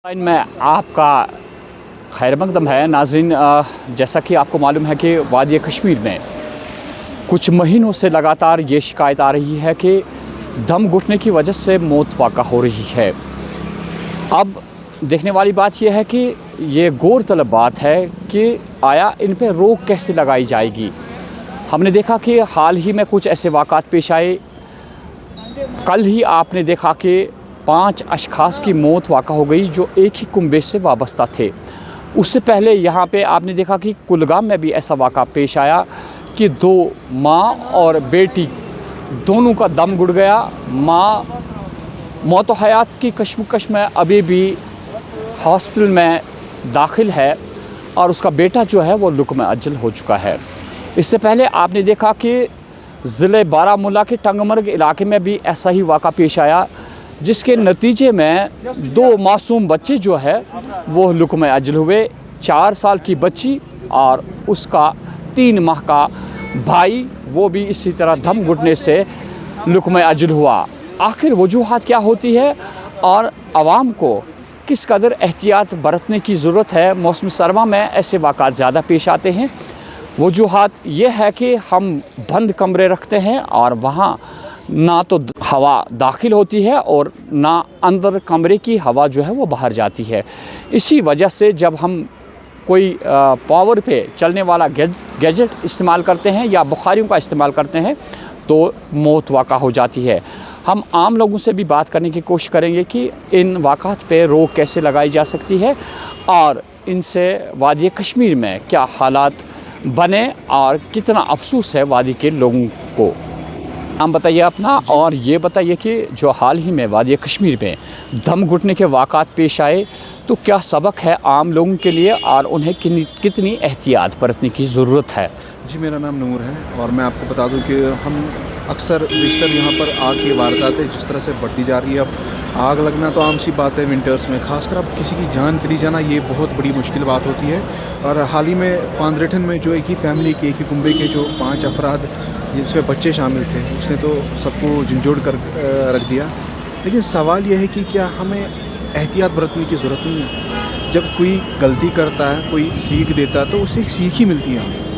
में आपका खैर मकदम है नाज़रीन। जैसा कि आपको मालूम है कि वादी कश्मीर में कुछ महीनों से लगातार ये शिकायत आ रही है कि दम घुटने की वजह से मौत वाक़ा हो रही है। अब देखने वाली बात यह है कि ये गौरतलब बात है कि आया इन पर रोक कैसे लगाई जाएगी। हमने देखा कि हाल ही में कुछ ऐसे वाक़ात पेश आए। कल ही आपने देखा कि 5 अशख़ास की मौत वाक़ा हो गई जो एक ही कुंबे से वाबस्ता थे। उससे पहले यहाँ पे आपने देखा कि कुलगाम में भी ऐसा वाक़ा पेश आया कि 2 माँ और बेटी दोनों का दम घुट गया। माँ मौत व हयात की कश्मकश में अभी भी हॉस्पिटल में दाखिल है और उसका बेटा जो है वो लुक़्म अजल हो चुका है। इससे पहले आपने देखा कि ज़िले बारामूला के टंगमर्ग इलाके में भी ऐसा ही वाक़ा पेश आया, जिसके नतीजे में 2 मासूम बच्चे जो है वो लुक़्म अजल हुए। 4 साल की बच्ची और उसका 3 माह का भाई, वो भी इसी तरह दम घुटने से लुक़्म अजल हुआ। आखिर वजूहात क्या होती है और आवाम को किस कदर एहतियात बरतने की ज़रूरत है? मौसम सरमा में ऐसे वाक़ात ज़्यादा पेश आते हैं। वजूहात ये है कि हम बंद कमरे रखते हैं और वहाँ ना तो हवा दाखिल होती है और ना अंदर कमरे की हवा जो है वो बाहर जाती है। इसी वजह से जब हम कोई पावर पे चलने वाला गैजेट इस्तेमाल करते हैं या बुखारियों का इस्तेमाल करते हैं तो मौत वाक़ा हो जाती है। हम आम लोगों से भी बात करने की कोशिश करेंगे कि इन वाक़ात पे रोक कैसे लगाई जा सकती है और इनसे वादी कश्मीर में क्या हालात बने और कितना अफसोस है वादी के लोगों को। नाम बताइए अपना और ये बताइए कि जो हाल ही में वादी कश्मीर में दम घुटने के वाक़ात पेश आए तो क्या सबक है आम लोगों के लिए और उन्हें कितनी एहतियात बरतने की ज़रूरत है। जी, मेरा नाम नूर है और मैं आपको बता दूं कि हम अक्सर बेशतर यहाँ पर आग की वारदातें जिस तरह से बढ़ती जा रही है। अब आग लगना तो आम सी बात है विंटर्स में, खासकर अब किसी की जान चली जाना ये बहुत बड़ी मुश्किल बात होती है। और हाल ही में पांद्रेठन में जो एक ही फैमिली के, एक ही कुंबे के जो 5 अफराद जिसमें बच्चे शामिल थे, उसने तो सबको झंझोड़ कर रख दिया। लेकिन सवाल यह है कि क्या हमें एहतियात बरतने की ज़रूरत नहीं है? जब कोई गलती करता है, कोई सीख देता है तो उससे एक सीख ही मिलती है हमें।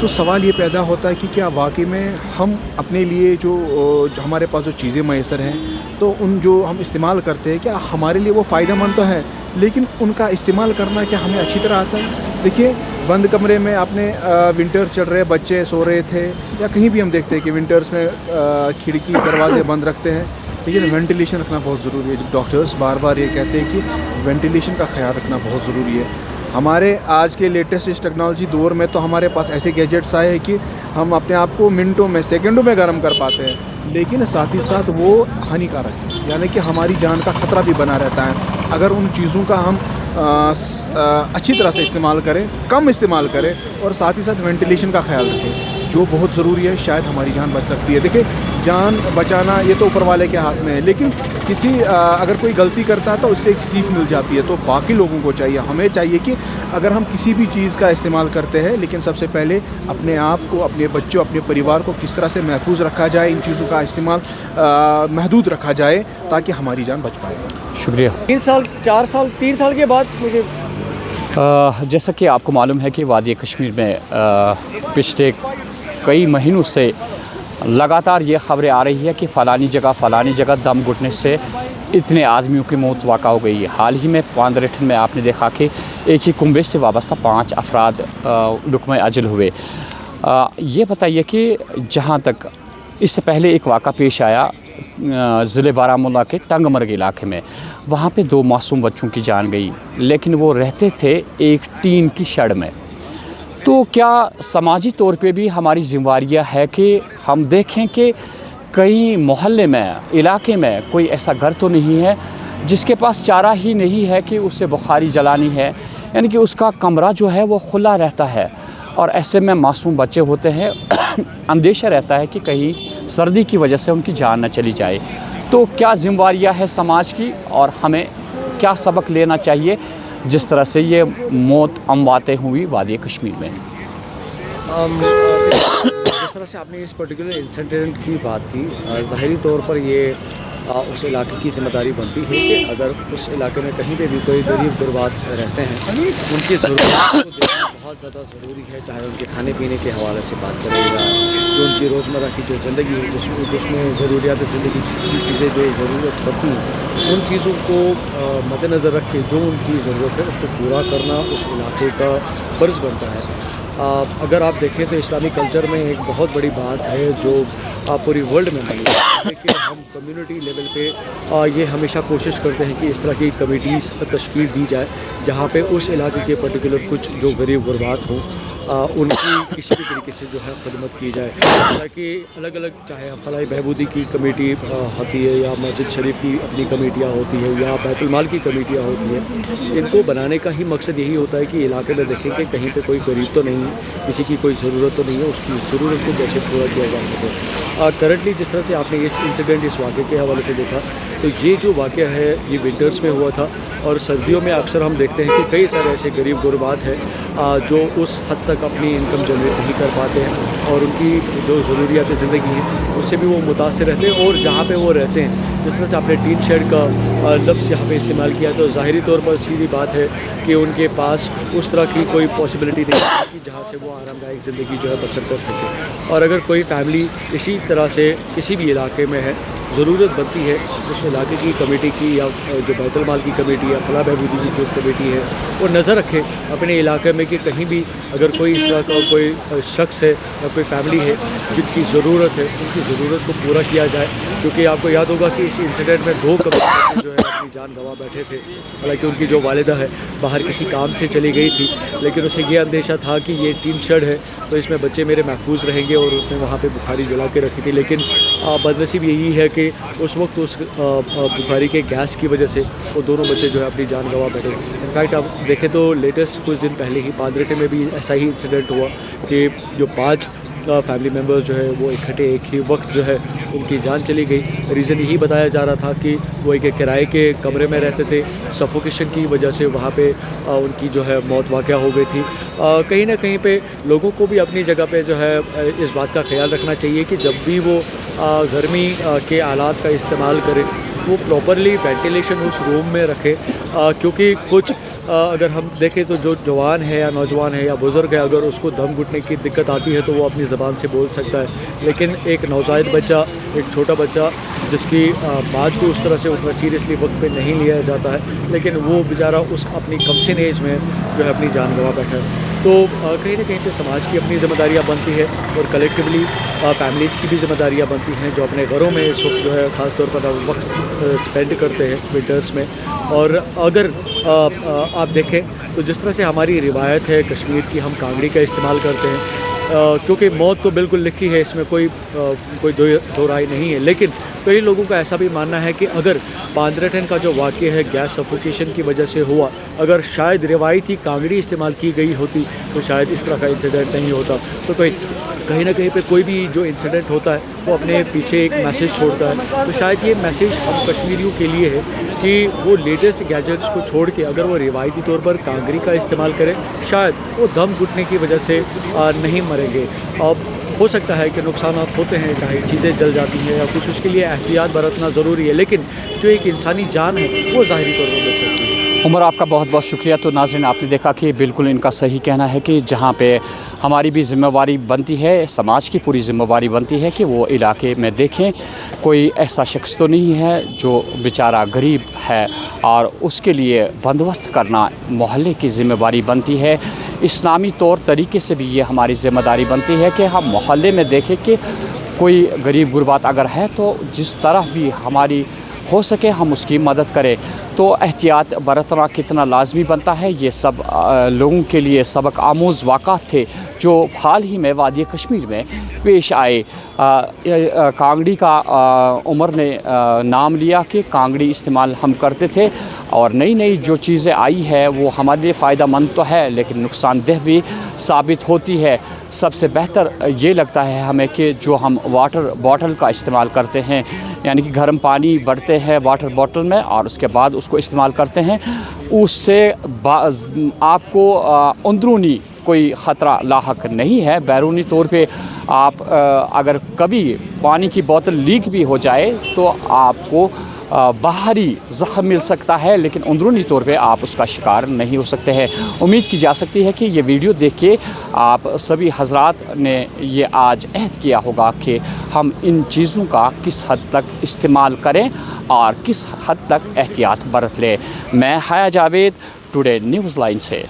तो सवाल ये पैदा होता है कि क्या वाकई में हम अपने लिए जो हमारे पास जो चीज़ें मैसर हैं तो उन जो हम इस्तेमाल करते हैं क्या हमारे लिए वो फ़ायदेमंद तो है, लेकिन उनका इस्तेमाल करना क्या हमें अच्छी तरह आता है? देखिए, बंद कमरे में आपने विंटर चल रहे, बच्चे सो रहे थे या कहीं भी हम देखते हैं कि विंटर्स में खिड़की दरवाजे बंद रखते हैं, लेकिन वेंटिलेशन रखना बहुत ज़रूरी है। डॉक्टर्स बार बार ये कहते हैं कि वेंटिलेशन का ख्याल रखना बहुत ज़रूरी है। हमारे आज के लेटेस्ट इस टेक्नोलॉजी दौर में तो हमारे पास ऐसे गैजेट्स आए हैं कि हम अपने आप को मिनटों में, सेकंडों में गर्म कर पाते हैं, लेकिन साथ ही साथ वो हानिकारक है, यानी कि हमारी जान का ख़तरा भी बना रहता है अगर उन चीज़ों का हम अच्छी तरह से इस्तेमाल करें, कम इस्तेमाल करें और साथ ही साथ वेंटिलेशन का ख्याल रखें जो बहुत ज़रूरी है। शायद हमारी जान बच सकती है। देखिए, जान बचाना ये तो ऊपर वाले के हाथ में है, लेकिन किसी अगर कोई गलती करता है तो उससे एक सीख मिल जाती है। तो बाकी लोगों को चाहिए, हमें चाहिए कि अगर हम किसी भी चीज़ का इस्तेमाल करते हैं, लेकिन सबसे पहले अपने आप को, अपने बच्चों, अपने परिवार को किस तरह से महफूज रखा जाए, इन चीज़ों का इस्तेमाल महदूद रखा जाए ताकि हमारी जान बच पाए। शुक्रिया। 3 साल 4 साल 3 साल के बाद मुझे जैसा कि आपको मालूम है कि वादी कश्मीर में पिछले कई महीनों से लगातार ये ख़बरें आ रही है कि फ़लानी जगह दम घुटने से इतने आदमियों की मौत वाक़ा हो गई है। हाल ही में पांद्रेठन में आपने देखा कि एक ही कुंबे से वाबस्ता 5 अफराद लुक़्म अजल हुए। ये बताइए कि जहाँ तक इससे पहले एक वाक़ा पेश आया ज़िले बारामूला के टंगमर्ग इलाके में, वहाँ पे 2 मासूम बच्चों की जान गई, लेकिन वो रहते थे एक टीन की शेड में। तो क्या समाजी तौर पे भी हमारी ज़िम्मेवारियाँ है कि हम देखें कि कहीं मोहल्ले में, इलाके में कोई ऐसा घर तो नहीं है जिसके पास चारा ही नहीं है कि उसे बुखारी जलानी है, यानी कि उसका कमरा जो है वो खुला रहता है और ऐसे में मासूम बच्चे होते हैं अंदेशा रहता है कि कहीं सर्दी की वजह से उनकी जान न चली जाए। तो क्या ज़िम्मेवारियाँ है समाज की और हमें क्या सबक लेना चाहिए जिस तरह से ये मौत अमवातें हुई वादी कश्मीर में? जिस तरह से आपने इस पर्टिकुलर इंसिडेंट की बात की, ज़ाहिरी तौर पर ये उस इलाके की ज़िम्मेदारी बनती है कि अगर उस इलाके में कहीं पे भी कोई गरीब गुरबात रहते हैं उनकी ज़रूरतों को देखना बहुत ज़्यादा ज़रूरी है, चाहे उनके खाने पीने के हवाले से बात करें या जो उनकी रोज़मर्रा की जो ज़िंदगी है जिसमें ज़रूरियात ज़िंदगी की चीज़ें जो ज़रूरत पड़ती हैं उन चीज़ों को मद्देनज़र रख के जो उनकी ज़रूरत है उसको पूरा करना उस इलाके का फ़र्ज़ बनता है। अगर आप देखें तो इस्लामी कल्चर में एक बहुत बड़ी बात है जो पूरी वर्ल्ड में बनी है कि हम कम्युनिटी लेवल पे ये हमेशा कोशिश करते हैं कि इस तरह की कमेटीज़ तश्कील दी जाए जहाँ पे उस इलाके के पर्टिकुलर कुछ जो गरीब गुरबात हों उनकी किसी भी तरीके से जो है खिदमत की जाए, ताकि अलग अलग चाहे फलाही बहबूदी की कमेटी होती है या मस्जिद शरीफ की अपनी कमेटियाँ होती है या बैतुल माल की कमेटियाँ होती हैं, इनको बनाने का ही मकसद यही होता है कि इलाके में देखें कि कहीं पे कोई गरीब तो नहीं है, किसी की कोई ज़रूरत तो नहीं है, उसकी ज़रूरत को कैसे पूरा किया जा सके। करंटली जिस तरह से आपने इस इंसिडेंट इस वाक़े के हवाले से देखा तो ये जो वाक़या है ये विंटर्स में हुआ था और सर्दियों में अक्सर हम देखते हैं कि कई सारे ऐसे गरीब गुरबात हैं जो उस हद तक अपनी इनकम जनरेट नहीं कर पाते हैं और उनकी जो ज़रूरियात ज़िंदगी हैं उससे भी वो मुतासिर रहते हैं। और जहाँ पे वो रहते हैं जिस तरह से आपने टीन शेड का लफ्ज़ यहाँ पे इस्तेमाल किया तो ज़ाहिरी तौर पर सीधी बात है कि उनके पास उस तरह की कोई पॉसिबिलिटी नहीं है कि जहाँ से वो आरामदायक ज़िंदगी जो है बसर कर सके। और अगर कोई फैमिली इसी तरह से किसी भी इलाके में है ज़रूरत बनती है उस इलाके की कमेटी की या जो बैतुल माल की कमेटी या फलाह बहबूदी की जो कमेटी है वो नज़र रखे अपने इलाके में कि कहीं भी अगर कोई इस तरह का कोई शख्स है या कोई फैमिली है जिनकी ज़रूरत है उनकी ज़रूरत को पूरा किया जाए। क्योंकि आपको याद होगा कि इस इंसिडेंट में 2 कमेटी जो है अपनी जान गंवा बैठे थे, हालांकि उनकी जो वालिदा है बाहर किसी काम से चली गई थी लेकिन उसे ये अंदेशा था कि ये टीन शेड है तो इसमें बच्चे मेरे महफूज रहेंगे और उसने वहाँ पर बुखारी जला के रखी थी। लेकिन बदनसीब यही है कि उस वक्त उस बुखारी के गैस की वजह से वो दोनों बच्चे जो है अपनी जान गंवा बैठे। इनफैक्ट आप देखें तो लेटेस्ट कुछ दिन पहले ही पांद्रेटे में भी ऐसा ही इंसिडेंट हुआ कि जो 5 फैमिली मेम्बर्स जो है वो इकट्ठे एक ही वक्त जो है उनकी जान चली गई। रीज़न यही बताया जा रहा था कि वो एक किराए के कमरे में रहते थे, सफोकेशन की वजह से वहाँ पे उनकी जो है मौत वाक़या हो गई थी। कहीं ना कहीं पे लोगों को भी अपनी जगह पे जो है इस बात का ख्याल रखना चाहिए कि जब भी वो गर्मी के आलात का इस्तेमाल करें वो प्रॉपरली वेंटिलेशन उस रूम में रखें, क्योंकि कुछ अगर हम देखें तो जो जवान है या नौजवान है या बुज़ुर्ग है अगर उसको दम घुटने की दिक्कत आती है तो वो अपनी ज़बान से बोल सकता है, लेकिन एक नवजायद बच्चा, एक छोटा बच्चा जिसकी बात को उस तरह से उतना सीरियसली वक्त पे नहीं लिया जाता है, लेकिन वो बेचारा उस अपनी कमसिन एज में जो है अपनी जान गंवा बैठा है। तो कहीं ना कहीं पे समाज की अपनी ज़िम्मेदारियाँ बनती है और कलेक्टिवली फैमिलीज़ की भी ज़िम्मेदारियाँ बनती हैं जो अपने घरों में इस वक्त जो है ख़ास तौर पर वक्त स्पेंड करते हैं विंटर्स में। और अगर आप देखें तो जिस तरह से हमारी रिवायत है कश्मीर की, हम कांगड़ी का इस्तेमाल करते हैं क्योंकि मौत तो बिल्कुल लिखी है, इसमें कोई दो राय नहीं है। लेकिन कई लोगों का ऐसा भी मानना है कि अगर पांद्रेटन का जो वाक़या है गैस सफोकेशन की वजह से हुआ, अगर शायद रिवायती कांगड़ी इस्तेमाल की गई होती तो शायद इस तरह का इंसिडेंट नहीं होता। तो कहीं ना कहीं पे कोई भी जो इंसिडेंट होता है वो अपने पीछे एक मैसेज छोड़ता है। तो शायद ये मैसेज हम कश्मीरियों के लिए है कि वो लेटेस्ट गैजेट्स को छोड़ के अगर वो रिवायती तौर पर कांगड़ी का इस्तेमाल करें, शायद वो दम घुटने की वजह से नहीं मरेंगे। अब हो सकता है कि नुकसान होते हैं, चाहे चीज़ें जल जाती हैं या कुछ, उसके लिए एहतियात बरतना ज़रूरी है, लेकिन जो एक इंसानी जान है वो ज़ाहिरी तौर पर बच सकती है। उमर, आपका बहुत बहुत शुक्रिया। तो नाज़रीन, आपने देखा कि बिल्कुल इनका सही कहना है कि जहाँ पे हमारी भी ज़िम्मेवारी बनती है, समाज की पूरी ज़िम्मेवारी बनती है कि वो इलाके में देखें कोई ऐसा शख्स तो नहीं है जो बेचारा गरीब है, और उसके लिए बंदोबस्त करना मोहल्ले की ज़िम्मेवारी बनती है। इस्लामी तौर तरीके से भी ये हमारी ज़िम्मेदारी बनती है कि हम मोहल्ले में देखें कि कोई गरीब गुरबात अगर है तो जिस तरह भी हमारी हो सके हम उसकी मदद करें। तो एहतियात बरतना कितना लाजमी बनता है, ये सब लोगों के लिए सबक आमूज़ वाक़ात थे जो हाल ही में वादी कश्मीर में पेश आए। कांगड़ी का उमर ने नाम लिया कि कांगड़ी इस्तेमाल हम करते थे, और नई नई जो चीज़ें आई है वो हमारे लिए फ़ायदा मंद तो है लेकिन नुकसानदेह भी साबित होती है। सबसे बेहतर ये लगता है हमें कि जो हम वाटर बॉटल का इस्तेमाल करते हैं, यानी कि गर्म पानी भरते हैं वाटर बॉटल में और उसके बाद उसको इस्तेमाल करते हैं, उससे आपको अंदरूनी कोई ख़तरा लाहक नहीं है। बैरूनी तौर पे आप अगर कभी पानी की बोतल लीक भी हो जाए तो आपको बाहरी ज़ख़म मिल सकता है, लेकिन अंदरूनी तौर पे आप उसका शिकार नहीं हो सकते हैं। उम्मीद की जा सकती है कि ये वीडियो देख के आप सभी हज़रात ने ये आज अहद किया होगा कि हम इन चीज़ों का किस हद तक इस्तेमाल करें और किस हद तक एहतियात बरत लें। मैं हया जावेद, टुडे न्यूज़ लाइन से।